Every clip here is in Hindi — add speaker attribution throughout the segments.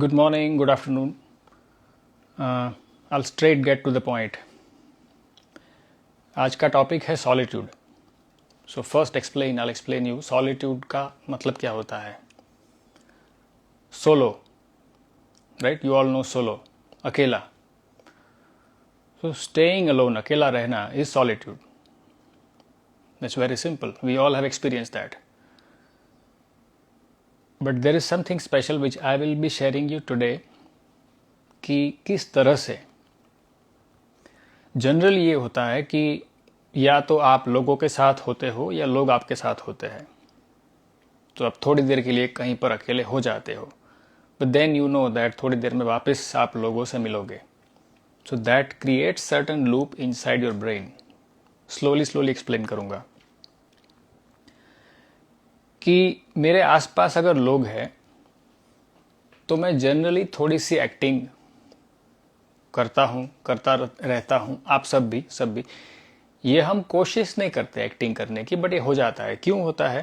Speaker 1: Good morning, good afternoon. I'll straight get to the point. आज का टॉपिक है solitude. So first I'll explain you solitude का मतलब क्या होता है. Solo, right? You all know solo, अकेला. सो स्टेइंग अलोन, अकेला रहना is solitude. That's very simple. We all have experience that. But there is something special which I will be sharing you today कि किस तरह से जनरल ये होता है कि या तो आप लोगों के साथ होते हो या लोग आपके साथ होते हैं. तो आप थोड़ी देर के लिए कहीं पर अकेले हो जाते हो, but then you know that थोड़ी देर में वापस आप लोगों से मिलोगे. So that creates certain loop inside your brain. Slowly explain करूंगा कि मेरे आसपास अगर लोग हैं तो मैं जनरली थोड़ी सी एक्टिंग करता रहता हूं. आप सब भी ये हम कोशिश नहीं करते एक्टिंग करने की, बट ये हो जाता है. क्यों होता है?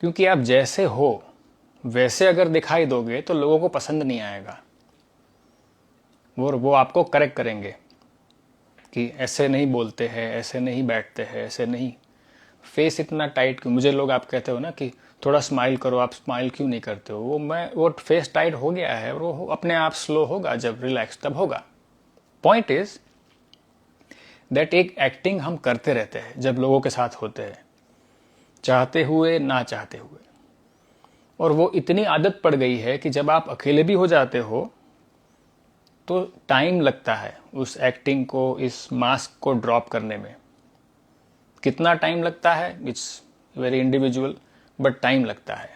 Speaker 1: क्योंकि आप जैसे हो वैसे अगर दिखाई दोगे तो लोगों को पसंद नहीं आएगा. वो आपको करेक्ट करेंगे कि ऐसे नहीं बोलते हैं, ऐसे नहीं बैठते हैं, ऐसे नहीं, फेस इतना टाइट क्यों. मुझे लोग आप कहते हो ना कि थोड़ा स्माइल करो, आप स्माइल क्यों नहीं करते हो. वो फेस टाइट हो गया है, वो अपने आप स्लो होगा. जब रिलैक्स तब होगा. पॉइंट इज दैट एक एक्टिंग हम करते रहते हैं जब लोगों के साथ होते हैं, चाहते हुए ना चाहते हुए. और वो इतनी आदत पड़ गई है कि जब आप अकेले भी हो जाते हो तो टाइम लगता है उस एक्टिंग को, इस मास्क को ड्रॉप करने में. कितना टाइम लगता है it's very individual, but time लगता है.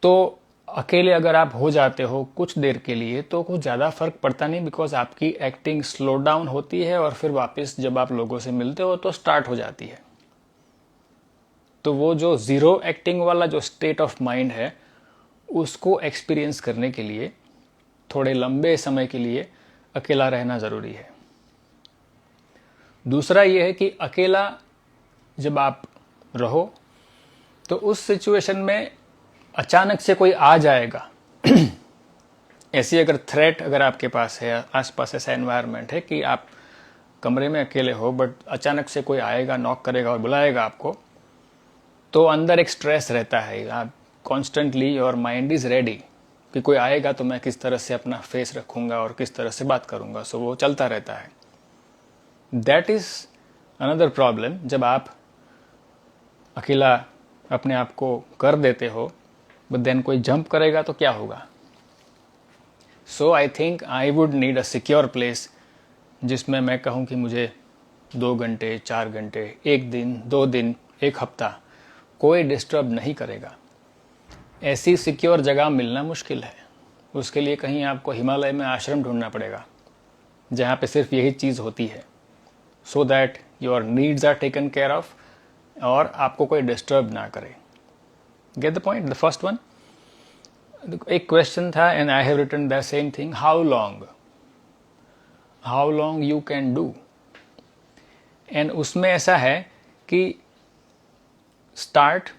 Speaker 1: तो अकेले अगर आप हो जाते हो कुछ देर के लिए तो कुछ ज़्यादा फर्क पड़ता नहीं, बिकॉज आपकी एक्टिंग स्लो डाउन होती है और फिर वापस जब आप लोगों से मिलते हो तो स्टार्ट हो जाती है. तो वो जो जीरो एक्टिंग वाला जो स्टेट ऑफ माइंड है उसको एक्सपीरियंस करने के लिए थोड़े लंबे समय के लिए अकेला रहना ज़रूरी है. दूसरा ये है कि अकेला जब आप रहो तो उस सिचुएशन में अचानक से कोई आ जाएगा. ऐसी अगर थ्रेट अगर आपके पास है, आसपास ऐसा एनवायरनमेंट है कि आप कमरे में अकेले हो बट अचानक से कोई आएगा, नॉक करेगा और बुलाएगा आपको, तो अंदर एक स्ट्रेस रहता है. आप constantly your mind is ready कि कोई आएगा तो मैं किस तरह से अपना फेस रखूंगा और किस तरह से बात करूंगा. सो वो चलता रहता है. That is another problem. जब आप अकेला अपने आप को कर देते हो बट देन कोई जंप करेगा तो क्या होगा. So I think I would need a secure place जिसमें मैं कहूँ कि मुझे 2 घंटे 4 घंटे, 1 दिन 2 दिन, 1 हफ्ता कोई डिस्टर्ब नहीं करेगा. ऐसी सिक्योर जगह मिलना मुश्किल है. उसके लिए कहीं आपको हिमालय में आश्रम ढूंढना पड़ेगा जहाँ पे सिर्फ यही चीज़ होती है, so that your needs are taken care of और आपको कोई डिस्टर्ब ना करे. Get the point. The first one, एक क्वेश्चन था and I have written the same thing. How long you can do. And उसमें ऐसा है कि start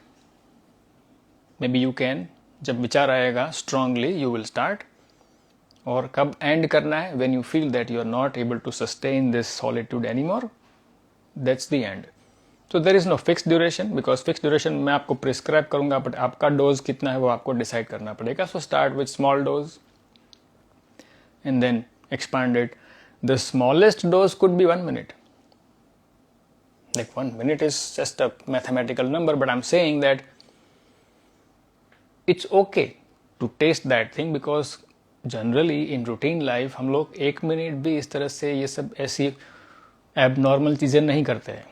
Speaker 1: maybe you can, जब विचार आएगा स्ट्रांगली यू विल स्टार्ट. और कब एंड करना है, when you feel that you are not able to sustain this solitude any more, that's the end. तो there is no fix duration, because fix duration मैं आपको प्रिस्क्राइब करूंगा, बट आपका डोज कितना है वो आपको डिसाइड करना पड़ेगा. So start with small dose and then expand it. The smallest dose could be 1 minute. Like 1 minute is just a mathematical number, but I'm saying that it's okay to taste that thing, because generally in routine life हम लोग 1 minute भी इस तरह से ये सब ऐसी abnormal चीज़ें नहीं करते हैं.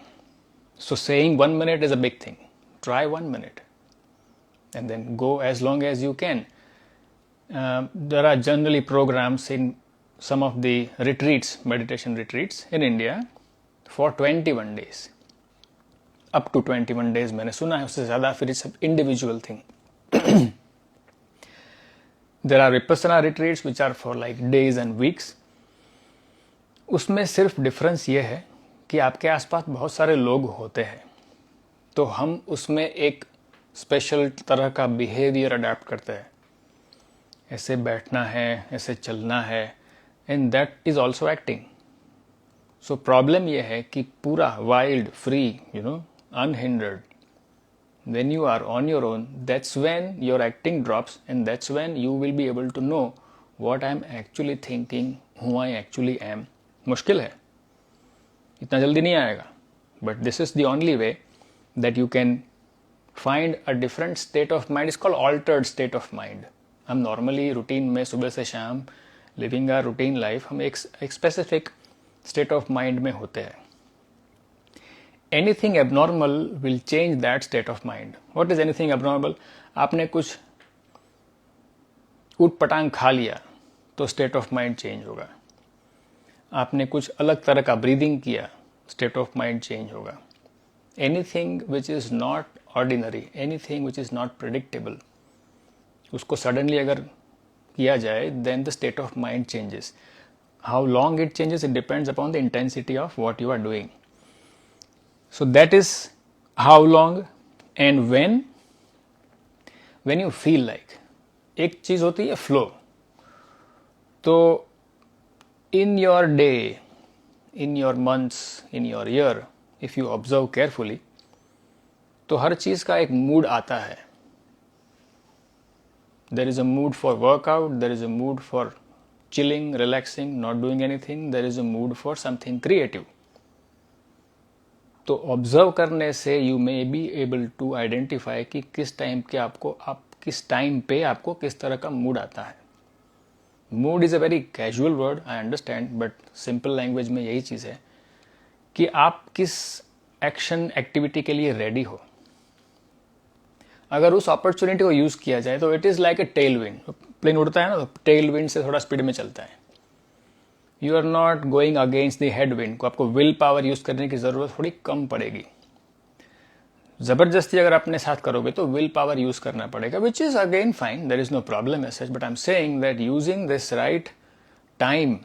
Speaker 1: So saying 1 minute is a big thing. Try 1 minute and then go as long as you can. There are generally programs in some of the retreats, meditation retreats in India for 21 days. Up to 21 days मैंने सुना है, उससे ज़्यादा फिर it's an individual thing. There are vipassana retreats which are for like days and weeks. उसमें सिर्फ डिफरेंस ये है कि आपके आसपास बहुत सारे लोग होते हैं, तो हम उसमें एक स्पेशल तरह का बिहेवियर अडेप्ट करते हैं. ऐसे बैठना है, ऐसे चलना है, and that is also acting. So problem यह है कि पूरा wild, free, unhindered, when you are on your own, that's when your acting drops, and that's when you will be able to know what I am actually thinking, who I actually am. मुश्किल है, इतना जल्दी नहीं आएगा, but this is the only way that you can find a different state of mind. It's called altered state of mind. हम normally routine में सुबह से शाम living our routine life, हम एक specific state of mind में होते हैं. Anything abnormal will change that state of mind. What is anything abnormal? आपने कुछ ऊट पटांग खा लिया तो स्टेट ऑफ माइंड चेंज होगा. आपने कुछ अलग तरह का ब्रीदिंग किया, स्टेट ऑफ माइंड चेंज होगा. Anything which is not ordinary, anything which is not predictable, उसको सडनली अगर किया जाए, then the state of mind changes. How long it changes, it depends upon the intensity of what you are doing. So that is how long and when you feel like. एक चीज होती है फ्लो. तो in your day, in your months, in your year, if you observe carefully, तो हर चीज का एक मूड आता है. There is a mood for workout, there is a mood for chilling, relaxing, not doing anything, there is a mood for something creative. तो ऑब्जर्व करने से you may be able to identify कि किस टाइम के किस टाइम पे आपको किस तरह का मूड आता है. Mood is a very casual word, I understand, but simple language में यही चीज़ है कि आप किस एक्शन एक्टिविटी के लिए रेडी हो. अगर उस अपॉर्चुनिटी को यूज़ किया जाए तो it is like a tail wind. Plane उड़ता है ना, तो टेल विंड से थोड़ा स्पीड में चलता है. You are not going against the head wind. को आपको विल पावर यूज करने की जरूरत थोड़ी कम पड़ेगी. जबरदस्ती अगर अपने साथ करोगे तो विल पावर यूज करना पड़ेगा, which is again fine, there is no problem as such, but I am saying that using this right time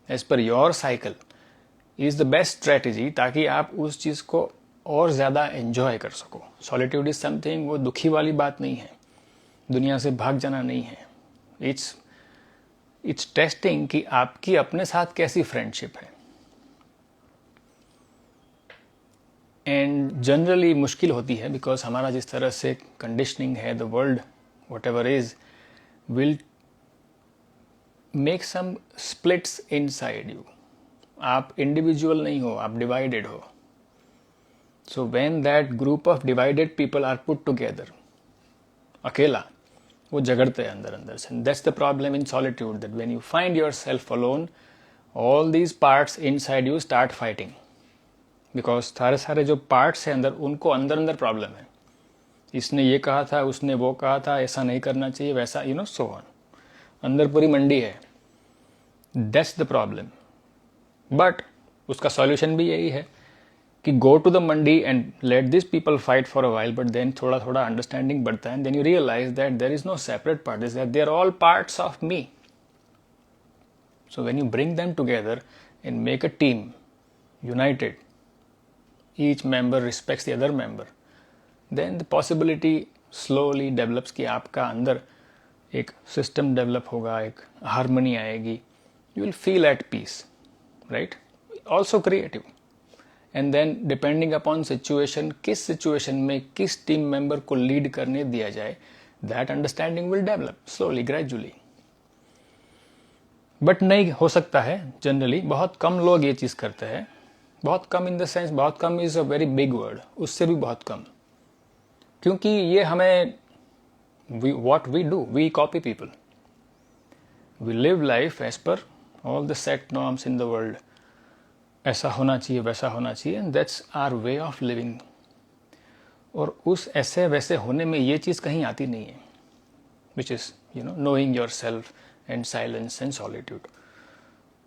Speaker 1: as per your cycle is the best strategy, ताकि आप उस चीज को और ज्यादा एंजॉय कर सको. सॉलिट्यूड इज समथिंग, वो दुखी वाली बात नहीं है, दुनिया से भाग जाना नहीं है. इट्स टेस्टिंग कि आपकी अपने साथ कैसी फ्रेंडशिप है. एंड जनरली मुश्किल होती है बिकॉज हमारा जिस तरह से कंडीशनिंग है, the world whatever is will make some splits inside you. आप इंडिविजुअल नहीं हो, आप डिवाइडेड हो. So when that group of divided people are put together, अकेला वो झगड़ते हैं अंदर अंदर से. That's the problem in solitude, that when you find yourself alone, all these parts inside you start fighting, because सारे जो पार्ट्स हैं अंदर, उनको अंदर अंदर प्रॉब्लम है. इसने ये कहा था, उसने वो कहा था, ऐसा नहीं करना चाहिए, वैसा, सो ऑन. अंदर पूरी मंडी है. That's the problem. बट उसका सॉल्यूशन भी यही है कि go to the mandi and let this people fight for a while, but then थोड़ा थोड़ा अंडरस्टैंडिंग बढ़ता है. Then you realise that there is no separate part, they are all parts of me. So when you bring them together and make a team united, each member respects the other member, then the possibility slowly develops कि आपका अंदर एक सिस्टम डेवलप होगा, एक हारमोनी आएगी. You will feel at peace, right? Also creative. And then depending upon situation, किस सिचुएशन में किस टीम मेंबर को लीड करने दिया जाए, that understanding will develop slowly, gradually. But नहीं हो सकता है जनरली. बहुत कम लोग ये चीज करते हैं. बहुत कम इन द सेंस, बहुत कम is a very big word, उससे भी बहुत कम. क्योंकि ये हमें, what we do, we copy people. We live life as per all the set norms in the world. ऐसा होना चाहिए, वैसा होना चाहिए, and that's our way of living. और उस ऐसे वैसे होने में ये चीज़ कहीं आती नहीं है, which is knowing yourself and silence and solitude.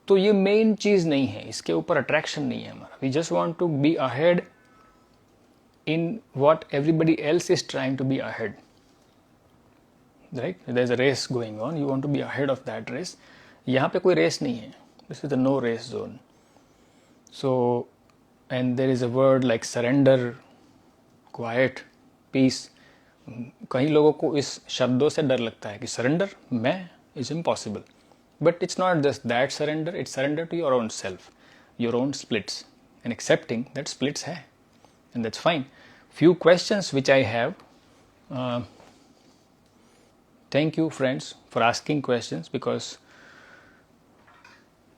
Speaker 1: तो ये मेन चीज़ नहीं है, इसके ऊपर अट्रैक्शन नहीं है हमारा. We just want to be ahead in what everybody else is trying to be ahead. Right? There's a race going on. You want to be ahead of that race. यहाँ पे कोई रेस नहीं है. This is the no race zone. So, and there is a word like surrender, quiet, peace. कई लोगों को इस शब्दों से डर लगता है कि सरेंडर मैं is impossible, but it's not just that surrender, it's surrender to your own self, your own splits, and accepting that splits है, and that's fine. Few questions which I have. Thank you friends for asking questions, because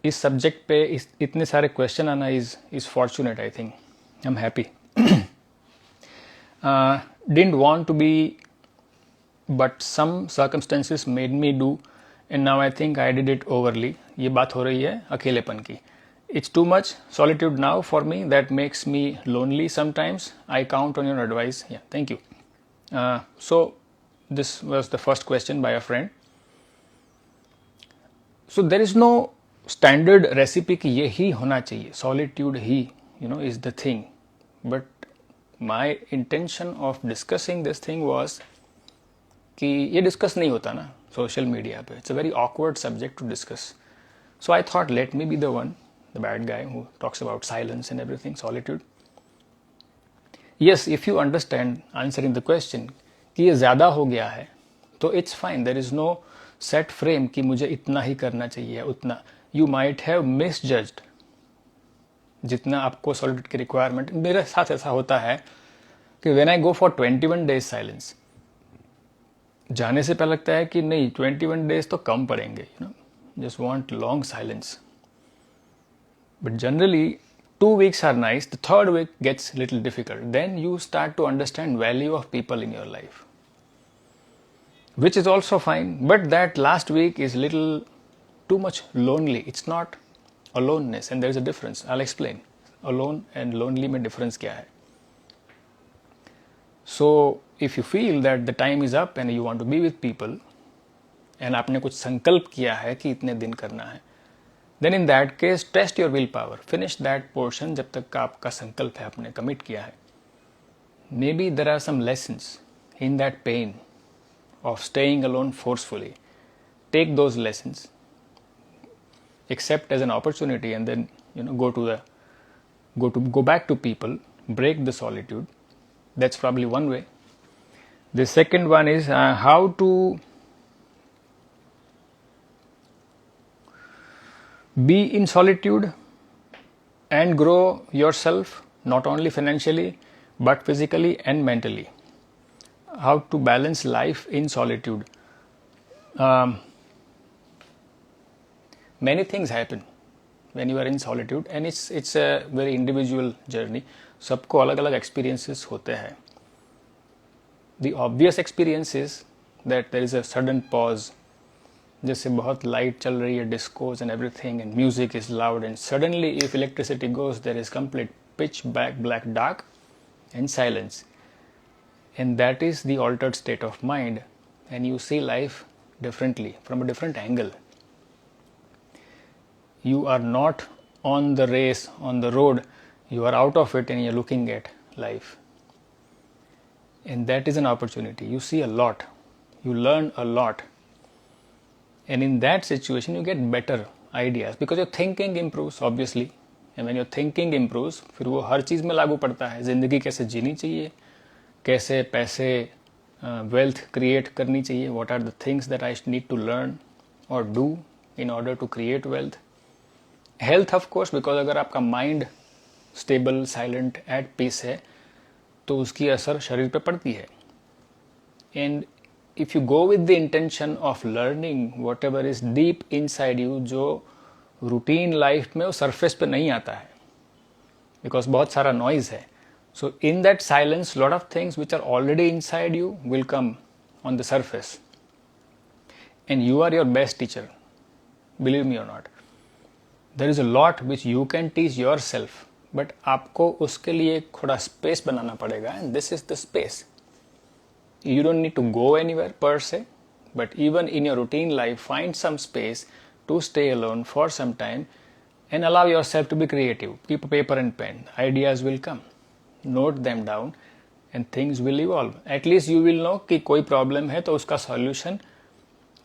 Speaker 1: इस सब्जेक्ट पे इतने सारे क्वेश्चन आना is fortunate. I think I am happy. Didn't want to be, but some circumstances made me do, and now I think I did it overly. ये बात हो रही है अकेलेपन की. It's too much solitude now for me, that makes me lonely sometimes. I count on your advice. Yeah, thank you. So this was the first question by a friend. So there is no standard recipe कि ये ही होना चाहिए, solitude he is the thing. But my intention of discussing this thing was कि ये डिस्कस नहीं होता ना सोशल मीडिया पे. It's a very awkward subject to discuss. So I thought, let me be the one, the bad guy who talks about silence and everything, solitude. Yes, if you understand answering the question कि ये ज़्यादा हो गया है तो it's fine. There is no set frame कि मुझे इतना ही करना चाहिए उतना. You might have misjudged जितना आपको solitude की requirement. मेरे साथ ऐसा होता है कि when I go for 21 days silence, जाने से पहले लगता है कि नहीं 21 days तो कम पड़ेंगे, just want long silence. But generally 2 weeks are nice. The third week gets a little difficult. Then you start to understand value of people in your life, which is also fine. But that last week is little too much lonely. It's not aloneness, and there is a difference. I'll explain. Alone and lonely में difference क्या है. So if you feel that the time is up and you want to be with people, and आपने कुछ संकल्प किया है कि इतने दिन करना है, then in that case test your willpower. Finish that portion जब तक का आपका संकल्प है, आपने commit किया है. Maybe there are some lessons in that pain of staying alone forcefully. Take those lessons, accept as an opportunity, and then go back to people, break the solitude. That's probably one way. The second one is how to be in solitude and grow yourself, not only financially but physically and mentally. How to balance life in solitude. Many things happen when you are in solitude, and it's a very individual journey. सबको अलग अलग experiences होते हैं. The obvious experience is that there is a sudden pause. जैसे बहुत लाइट चल रही है, discos and everything, and music is loud, and suddenly if electricity goes there is complete pitch black dark and silence, and that is the altered state of mind, and you see life differently from a different angle. You are not on the race, on the road, you are out of it and you're looking at life, and that is an opportunity. You see a lot, you learn a lot, and in that situation you get better ideas because your thinking improves obviously, and when your thinking improves फिर वो हर चीज़ में लागू पड़ता है. ज़िंदगी कैसे जीनी चाहिए, कैसे पैसे wealth create करनी चाहिए, what are the things that I need to learn or do in order to create wealth. Health of course, because अगर आपका mind stable, silent, at peace है तो उसकी असर शरीर पे पड़ती है. And if you go with the intention of learning whatever is deep inside you, जो routine life में वो surface पे नहीं आता है because बहुत सारा noise है. So in that silence, lot of things which are already inside you will come on the surface, and you are your best teacher, believe me or not. There is a lot which you can teach yourself, but आपको उसके लिए थोड़ा space बनाना पड़ेगा, and this is the space. You don't need to go anywhere per se, but even in your routine life, find some space to stay alone for some time and allow yourself to be creative. Keep a paper and pen, ideas will come. Note them down and things will evolve. At least you will know कि कोई प्रॉब्लम है तो उसका सॉल्यूशन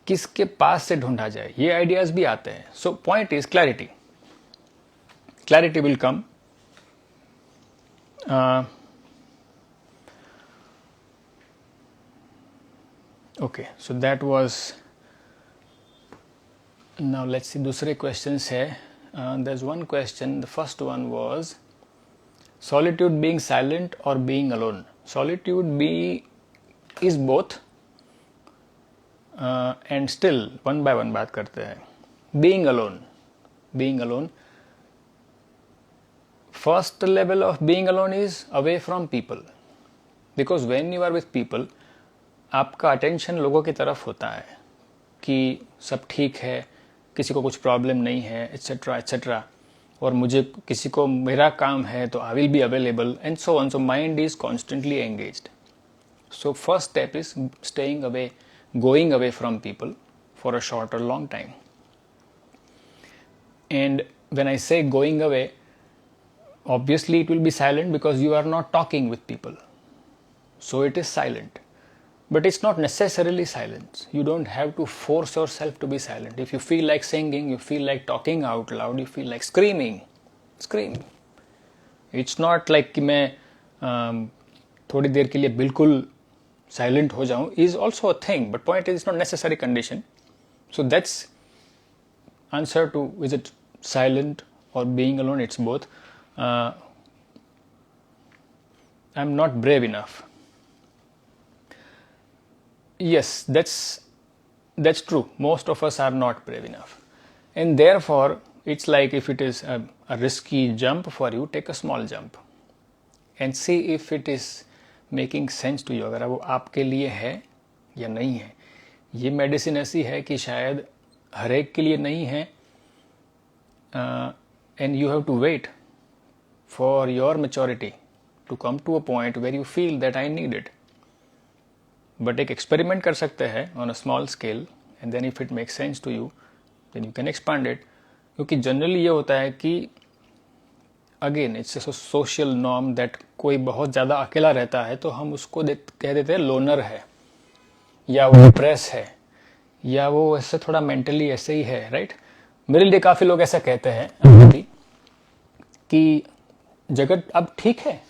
Speaker 1: किसके पास से ढूंढा जाए, ये आइडियाज भी आते हैं. So point is clarity. Clarity will come. Okay, so that was, now let's see दूसरे क्वेश्चंस है. There is one question, the first one was solitude being silent or being alone. Solitude be is both, and still one by one बात करते हैं. Being alone, first level of being alone is away from people, because when you are with people आपका अटेंशन लोगों की तरफ होता है कि सब ठीक है, किसी को कुछ प्रॉब्लम नहीं है, एट्सेट्रा एट्सेट्रा, और मुझे किसी को मेरा काम है तो I will be available and so on. So mind is constantly engaged. So first step is staying away, going away from people for a short और long time. And when I say going away, obviously it will be silent because you are not talking with people, so it is silent. But it's not necessarily silence. You don't have to force yourself to be silent. If you feel like singing, you feel like talking out loud, you feel like screaming, scream. It's not like कि मैं थोड़ी देर के लिए बिल्कुल silent हो जाऊं is also a thing, but point is it's not necessary condition. So that's answer to is it silent or being alone. It's both. I'm not brave enough. Yes, that's true. Most of us are not brave enough, and therefore it's like if it is a risky jump for you, take a small jump and see if it is making sense to you. अगर वो आपके लिए है या नहीं है. ये मेडिसिन ऐसी है कि शायद हर एक के लिए नहीं है, and you have to wait for your maturity to come to a point where you feel that I need it. But एक experiment कर सकते हैं on a small scale, and then if it makes sense to you, then you can expand it. क्योंकि जनरली ये होता है कि again it's a social norm that कोई बहुत ज़्यादा अकेला रहता है तो हम उसको कह देते हैं लोनर है, या वो डिप्रेस है, या वो ऐसे थोड़ा मेंटली ऐसे ही है, राइट. मेरे लिए काफ़ी लोग ऐसा कहते हैं कि जगत अब ठीक है.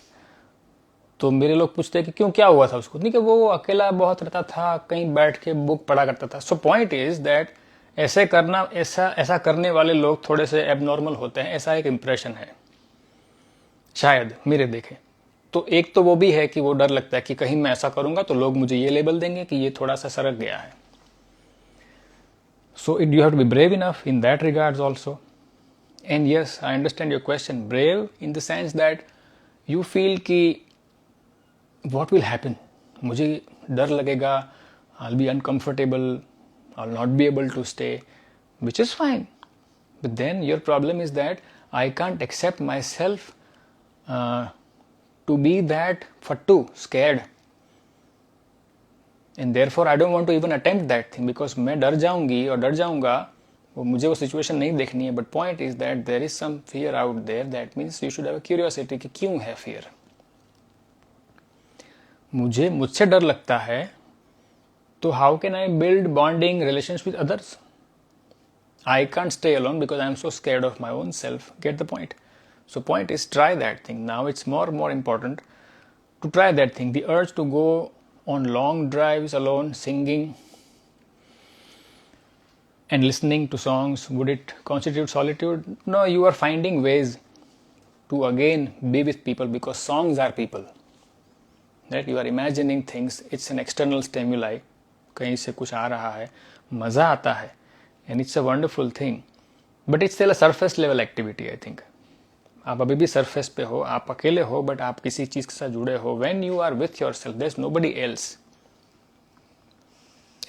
Speaker 1: तो मेरे लोग पूछते हैं कि क्यों, क्या हुआ था उसको. नहीं कि वो अकेला बहुत रहता था, कहीं बैठ के बुक पढ़ा करता था. सो पॉइंट इज दैट ऐसे करना, ऐसा करने वाले लोग थोड़े से एबनॉर्मल होते हैं, ऐसा एक इम्प्रेशन है शायद मेरे देखे. तो एक तो वो भी है कि वो डर लगता है कि कहीं मैं ऐसा करूंगा तो लोग मुझे ये लेबल देंगे कि ये थोड़ा सा सरक गया है. So it you have to be brave enough in that regards also. And yes, I understand your question. Brave in the sense that you feel कि what will happen? मुझे डर लगेगा, I'll be uncomfortable, I'll not be able to stay, which is fine. But then your problem is that I can't accept myself to be that fattu, scared. And therefore I don't want to even attempt that thing because मैं डर जाऊंगी और डर जाऊंगा, वो मुझे वो सिचुएशन नहीं देखनी है. But point is that there is some fear out there. That means you should have a curiosity कि क्यों है फियर. मुझसे डर लगता है तो how can I build bonding relations with others. I can't stay alone because I am so scared of my own self. Get the point. So point is try that thing. Now it's more important to try that thing. The urge to go on long drives alone singing and listening to songs, would it constitute solitude? No, you are finding ways to again be with people because songs are people, right? You are imagining things. It's an external stimuli. कहीं से कुछ आ रहा है, मज़ा आता है, and it's a wonderful thing. But it's still a surface level activity, I think. आप अभी भी surface पे हो, आप अकेले हो, but आप किसी चीज़ के साथ जुड़े हो. When you are with yourself, there's nobody else,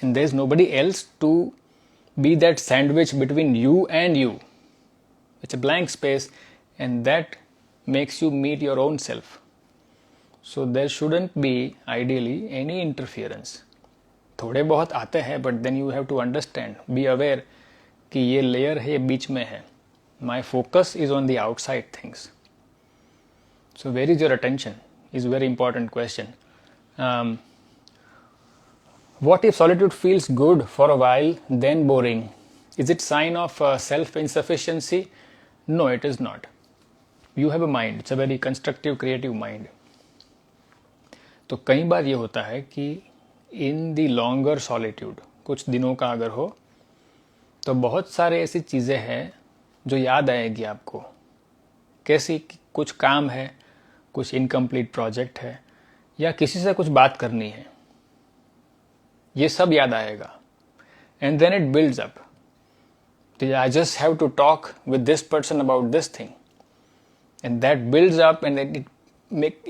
Speaker 1: and there's nobody else to be that sandwich between you and you. It's a blank space, and that makes you meet your own self. So there shouldn't be ideally any interference. थोड़े बहुत आते हैं, but then you have to understand, be aware कि ये layer है, ये बीच में है. My focus is on the outside things. So where is your attention is a very important question. What if solitude feels good for a while, then boring? Is it sign of self-insufficiency? No, it is not. You have a mind. It's a very constructive, creative mind. तो कई बार ये होता है कि इन दी लॉन्गर सॉलिट्यूड, कुछ दिनों का अगर हो, तो बहुत सारे ऐसी चीज़ें हैं जो याद आएगी आपको। कैसी? कुछ काम है, कुछ इनकम्प्लीट प्रोजेक्ट है, या किसी से कुछ बात करनी है, ये सब याद आएगा। And then it builds up, I just have to talk with this person about this thing, and that builds up and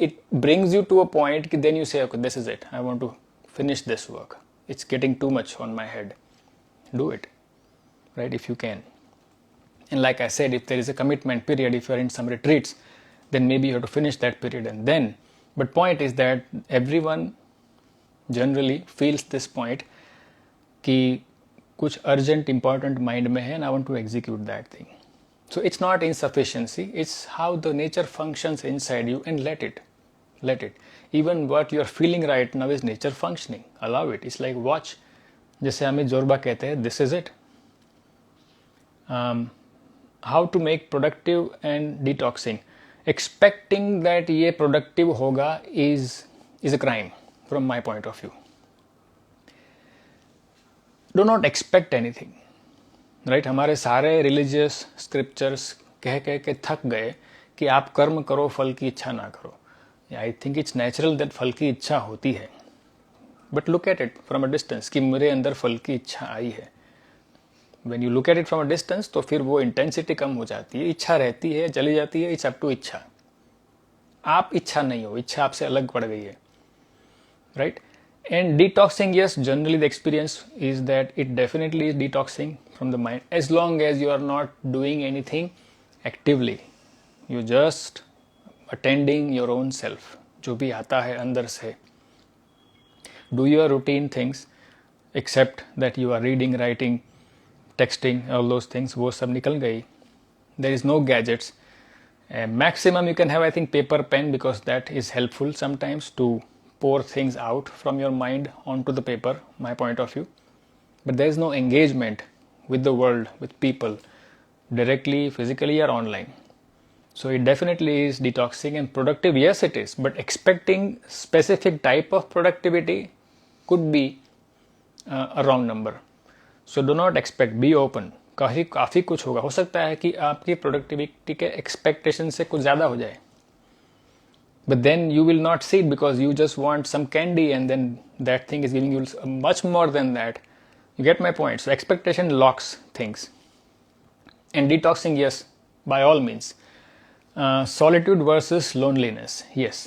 Speaker 1: it brings you to a point कि then you say, okay, this is it, I want to finish this work, it's getting too much on my head. Do it, right, if you can. And like I said, if there is a commitment period, if you are in some retreats, then maybe you have to finish that period and then. But point is that everyone generally feels this point कि कुछ urgent important mind में है and I want to execute that thing. So it's not insufficiency, it's how the nature functions inside you, and let it. Even what you are feeling right now is nature functioning. Allow it. It's like watch. जैसे हमें जोरबा कहते हैं, this is it. How to make productive and detoxing. Expecting that ये productive होगा is a crime from my point of view. Do not expect anything. Right हमारे सारे रिलीजियस स्क्रिप्चर्स कह के थक गए कि आप कर्म करो, फल की इच्छा ना करो. I think it's natural that फल की इच्छा होती है, but look at it from a distance कि मेरे अंदर फल की इच्छा आई है. When you look at it from a distance तो फिर वो इंटेंसिटी कम हो जाती है. इच्छा रहती है, चली जाती है, इट्स अप टू इच्छा. आप इच्छा नहीं हो, इच्छा आपसे अलग पड़ गई है, right. And detoxing, yes, generally the experience is that it definitely is detoxing from the mind, as long as you are not doing anything actively. You're just attending your own self. जो भी आता है अंदर से. Do your routine things, except that you are reading, writing, texting, all those things, वो सब निकल गई. There is no gadgets. Maximum you can have, I think, paper, pen, because that is helpful sometimes to pour things out from your mind onto the paper, my point of view. But there is no engagement with the world, with people, directly, physically or online. So it definitely is detoxing and productive. Yes, it is. But expecting specific type of productivity could be a wrong number. So do not expect. Be open. काफ़ी कुछ होगा. हो सकता है कि आपकी प्रोडक्टिविटी के एक्सपेक्टेशन से कुछ ज़्यादा हो जाए. But then you will not see it because you just want some candy and then that thing is giving you much more than that. You get my point? So expectation locks things. And detoxing, yes, by all means. Solitude versus loneliness, yes.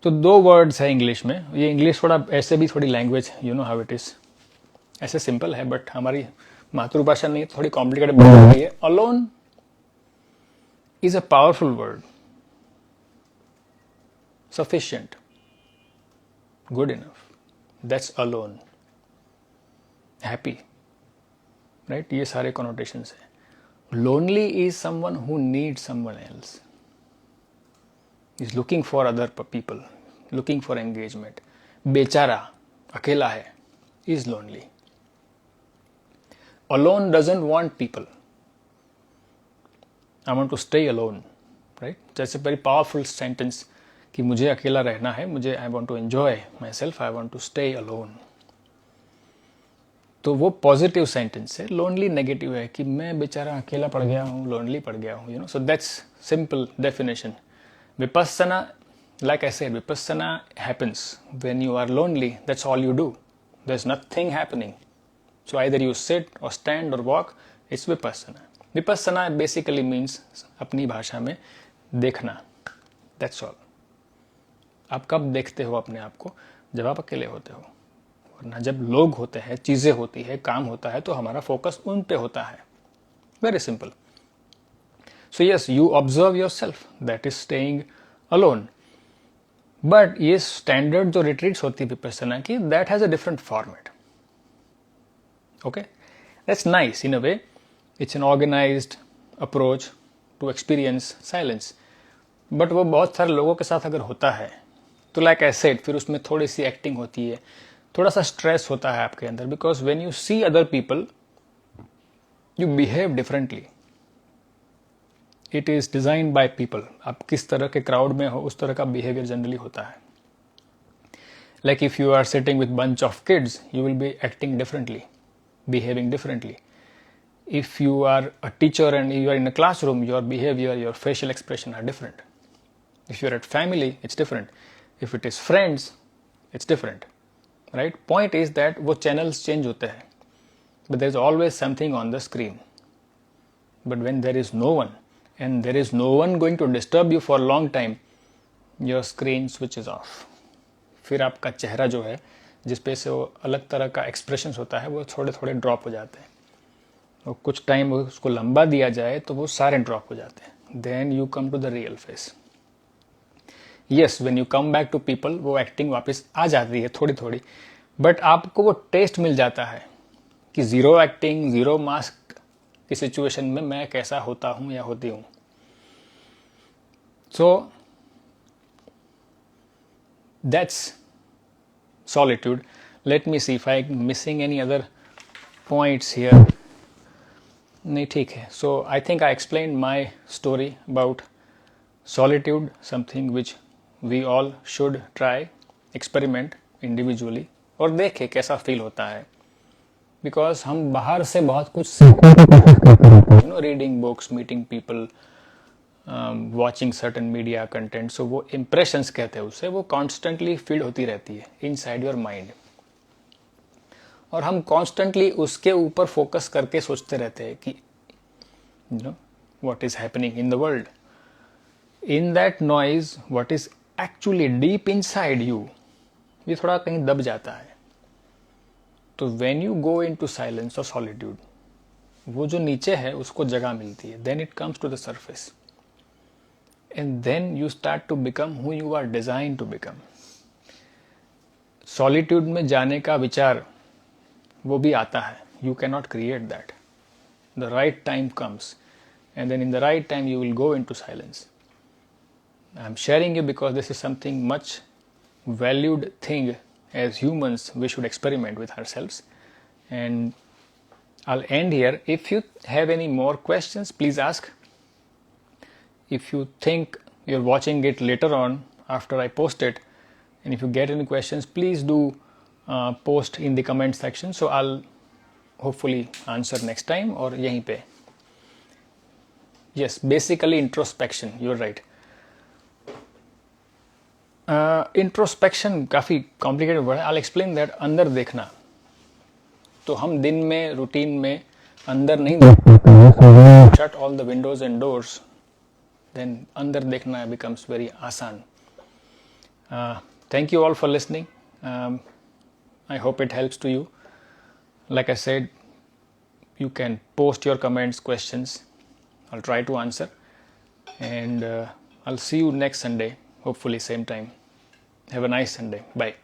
Speaker 1: तो दो वर्ड्स है इंग्लिश में. ये इंग्लिश थोड़ा ऐसे भी थोड़ी language, you know how it is. ऐसे सिंपल है बट हमारी मातृभाषा नहीं, थोड़ी कॉम्प्लिकेटेड बन गई है. Alone is a powerful word. Sufficient, good enough, that's alone. Happy, right? ये सारे connotations है. Lonely is someone who needs someone else, is looking for other people, looking for engagement. बेचारा अकेला है, is lonely. Alone doesn't want people. I want to stay alone, right? That's a very powerful sentence कि मुझे अकेला रहना है, मुझे I want to enjoy myself, I want to stay alone. तो वो पॉजिटिव सेंटेंस है. लोनली नेगेटिव है कि मैं बेचारा अकेला पड़ गया हूँ, लोनली पड़ गया हूँ, you know. So that's simple definition. Vipassana, like I said, Vipassana happens when you are lonely. That's all you do. There is nothing happening. So either you sit और स्टैंड और walk. It's Vipassana. Vipassana basically means अपनी भाषा में देखना. That's all. आप कब देखते हो अपने आप को? जब आप अकेले होते हो. वरना जब लोग होते हैं, चीज़ें होती है, काम होता है, तो हमारा फोकस उन पे होता है. Very simple. So yes, you observe yourself, that is staying alone. But ये स्टैंडर्ड जो रिट्रीट्स होती है विपस्सना की, that has a different format. Okay, that's nice in a way. It's an organised approach to experience silence. But वो बहुत सारे लोगों के साथ अगर होता है तो लाइक आई सेड, फिर उसमें थोड़ी सी एक्टिंग होती है, थोड़ा सा स्ट्रेस होता है आपके अंदर. Because when you see other people you behave differently. It is design by people. आप किस तरह के क्राउड में हो, उस तरह का बिहेवियर जनरली होता है. Like if you are sitting with bunch of kids, you will be acting differently, behaving differently. If you are a teacher and you are in a classroom, your behavior, your facial expression are different. If you're at family, it's different. If it is friends, it's different, right? Point is that वो channels change होते हैं, but there's always something on the screen. But when there is no one, and there is no one going to disturb you for a long time, your screen switches off. फिर आपका चेहरा जो है जिस पे से वो अलग तरह का एक्सप्रेशंस होता है वो थोड़े थोड़े ड्रॉप हो जाते हैं, और कुछ टाइम उसको लंबा दिया जाए तो वो सारे ड्रॉप हो जाते हैं. Then you come to the real face. Yes, when you come back to people, वो एक्टिंग वापस आ जाती है थोड़ी थोड़ी, बट आपको वो टेस्ट मिल जाता है कि ज़ीरो एक्टिंग, ज़ीरो मास्क की सिचुएशन में मैं कैसा होता हूँ या होती हूँ. So that's solitude. Let me see if I'm missing any other points here. नहीं, ठीक है. So I think I explained my story about solitude, something which we all should try, experiment individually और देखें कैसा फील होता है. Because हम बाहर से बहुत कुछ सीखने की कोशिश करते रहते हैं, reading books, meeting people, watching certain media content. So वो इम्प्रेशंस कहते हैं उसे, वो कॉन्स्टेंटली फील्ड होती रहती है इनसाइड योर माइंड, और हम कॉन्स्टेंटली उसके ऊपर फोकस करके सोचते रहते हैं कि what is happening in the world. In that noise what is actually deep inside you, ये थोड़ा कहीं दब जाता है. तो when you go into silence और सॉलिट्यूड, वो जो नीचे है उसको जगह मिलती है. Then it comes to the surface. And then you start to become who you are designed to become. Solitude में जाने का विचार वो भी आता है. You cannot create that. The right time comes, and then in the right time you will go into silence. I'm sharing you because this is something much valued thing. As humans, we should experiment with ourselves. And I'll end here. If you have any more questions, please ask. If you think you're watching it later on after I post it, and if you get any questions, please do post in the comment section. So I'll hopefully answer next time or yahin pe. Yes, basically introspection. You're right. Introspection काफ़ी complicated word है. I'll explain that. अंदर देखना. तो हम दिन में रूटीन में अंदर नहीं देख पाते. Shut all the windows and doors. Then अंदर देखना becomes very आसान. Thank you all for listening. I hope it helps to you. Like I said, you can post your comments, questions. I'll try to answer. And I'll see you next Sunday, hopefully same time. Have a nice Sunday. Bye.